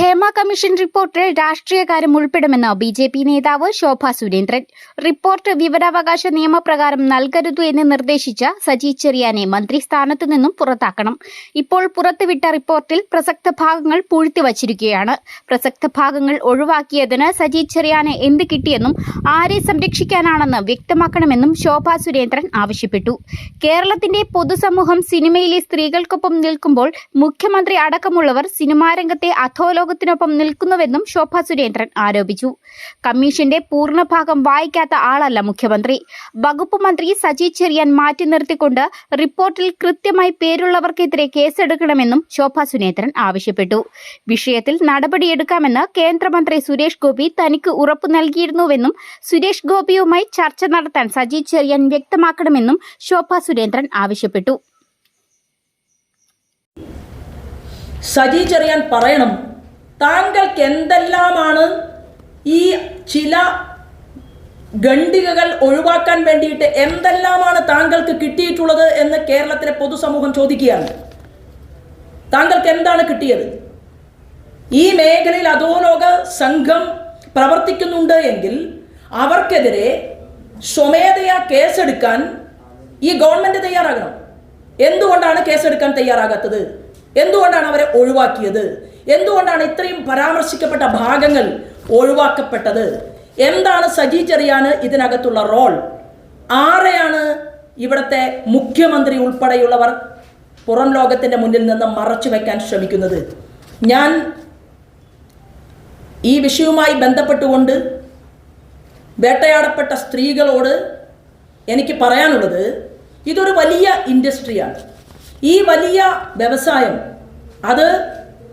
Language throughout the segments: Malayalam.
ഹേമ കമ്മീഷൻ റിപ്പോർട്ടിൽ രാഷ്ട്രീയകാര്യം ഉൾപ്പെടുമെന്ന് ബി.ജെ.പി. നേതാവ് ശോഭാ സുരേന്ദ്രൻ. റിപ്പോർട്ട് വിവരാവകാശ നിയമപ്രകാരം നൽകരുത് എന്ന് നിർദ്ദേശിച്ച സജി ചെറിയാനെ മന്ത്രിസ്ഥാനത്തു നിന്നും പുറത്താക്കണം. ഇപ്പോൾ പുറത്തുവിട്ട റിപ്പോർട്ടിൽ പ്രസക്ത ഭാഗങ്ങൾ പൂഴ്ത്തിവച്ചിരിക്കുകയാണ്. പ്രസക്ത ഭാഗങ്ങൾ ഒഴിവാക്കിയതിന് സജി ചെറിയാനെ എന്ത് കിട്ടിയെന്നും ആരെ സംരക്ഷിക്കാനാണെന്ന് വ്യക്തമാക്കണമെന്നും ശോഭാ സുരേന്ദ്രൻ ആവശ്യപ്പെട്ടു. കേരളത്തിന്റെ പൊതുസമൂഹം സിനിമയിലെ സ്ത്രീകൾക്കൊപ്പം നിൽക്കുമ്പോൾ മുഖ്യമന്ത്രി അടക്കമുള്ളവർ സിനിമാരംഗത്തെ അധോലോകത്തിനൊപ്പം നിൽക്കുന്നുവെന്നും ശോഭാ സുരേന്ദ്രൻ ആരോപിച്ചു. കമ്മീഷന്റെ പൂർണ്ണഭാഗം വായിക്കാത്ത ആളല്ല മുഖ്യമന്ത്രി. വകുപ്പ് മന്ത്രി സജി ചെറിയാൻ മാറ്റി നിർത്തിക്കൊണ്ട് റിപ്പോർട്ടിൽ കൃത്യമായി പേരുള്ളവർക്കെതിരെ കേസെടുക്കണമെന്നും ശോഭാ സുരേന്ദ്രൻ ആവശ്യപ്പെട്ടു. വിഷയത്തിൽ നടപടിയെടുക്കാമെന്ന് കേന്ദ്രമന്ത്രി സുരേഷ് ഗോപി തനിക്ക് ഉറപ്പു നൽകിയിരുന്നുവെന്നും സുരേഷ് ഗോപിയുമായി ചർച്ച നടത്താൻ സജി ചെറിയാൻ വ്യക്തമാക്കണമെന്നും ശോഭാ സുരേന്ദ്രൻ ആവശ്യപ്പെട്ടു. സജി ചെറിയാൻ പറയണം, താങ്കൾക്ക് എന്തെല്ലാമാണ് ഈ ചില ഖണ്ഡികകൾ ഒഴിവാക്കാൻ വേണ്ടിയിട്ട് എന്തെല്ലാമാണ് താങ്കൾക്ക് കിട്ടിയിട്ടുള്ളത് എന്ന് കേരളത്തിലെ പൊതുസമൂഹം ചോദിക്കുകയാണ്. താങ്കൾക്ക് എന്താണ് കിട്ടിയത്? ഈ മേഖലയിൽ അധോലോക സംഘം പ്രവർത്തിക്കുന്നുണ്ട് എങ്കിൽ അവർക്കെതിരെ സ്വമേധയാ കേസെടുക്കാൻ ഈ ഗവൺമെന്റ് തയ്യാറാകണം. എന്തുകൊണ്ടാണ് കേസെടുക്കാൻ തയ്യാറാകാത്തത്? എന്തുകൊണ്ടാണ് അവരെ ഒഴിവാക്കിയത്? എന്തുകൊണ്ടാണ് ഇത്രയും പരാമർശിക്കപ്പെട്ട ഭാഗങ്ങൾ ഒഴിവാക്കപ്പെട്ടത്? എന്താണ് സജി ചെറിയാന് ഇതിനകത്തുള്ള റോൾ? ആരെയാണ് ഇവിടുത്തെ മുഖ്യമന്ത്രി ഉൾപ്പെടെയുള്ളവർ പുറം ലോകത്തിന്റെ മുന്നിൽ നിന്ന് മറച്ചു വെക്കാൻ ശ്രമിക്കുന്നത്? ഞാൻ ഈ വിഷയവുമായി ബന്ധപ്പെട്ടുകൊണ്ട് വേട്ടയാടപ്പെട്ട സ്ത്രീകളോട് എനിക്ക് പറയാനുള്ളത്, ഇതൊരു വലിയ ഇൻഡസ്ട്രിയാണ്. ഈ വലിയ വ്യവസായം അത്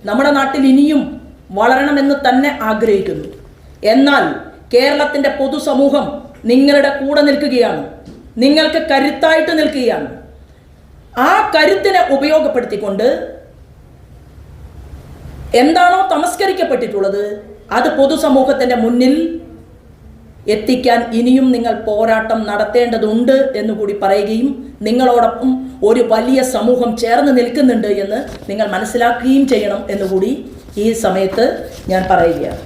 നമ്മുടെ നാട്ടിൽ ഇനിയും വളരണമെന്ന് തന്നെ ആഗ്രഹിക്കുന്നു. എന്നാൽ കേരളത്തിൻ്റെ പൊതുസമൂഹം നിങ്ങളുടെ കൂടെ നിൽക്കുകയാണ്, നിങ്ങൾക്ക് കരുത്തായിട്ട് നിൽക്കുകയാണ്. ആ കരുത്തിനെ ഉപയോഗപ്പെടുത്തിക്കൊണ്ട് എന്താണോ തമസ്കരിക്കപ്പെട്ടിട്ടുള്ളത് അത് പൊതുസമൂഹത്തിൻ്റെ മുന്നിൽ എത്തിക്കാൻ ഇനിയും നിങ്ങൾ പോരാട്ടം നടത്തേണ്ടതുണ്ട് എന്നുകൂടി പറയുകയും നിങ്ങളോടൊപ്പം ഒരു വലിയ സമൂഹം ചേർന്ന് നിൽക്കുന്നുണ്ട് എന്ന് നിങ്ങൾ മനസ്സിലാക്കുകയും ചെയ്യണം എന്നുകൂടി ഈ സമയത്ത് ഞാൻ പറയുകയാണ്.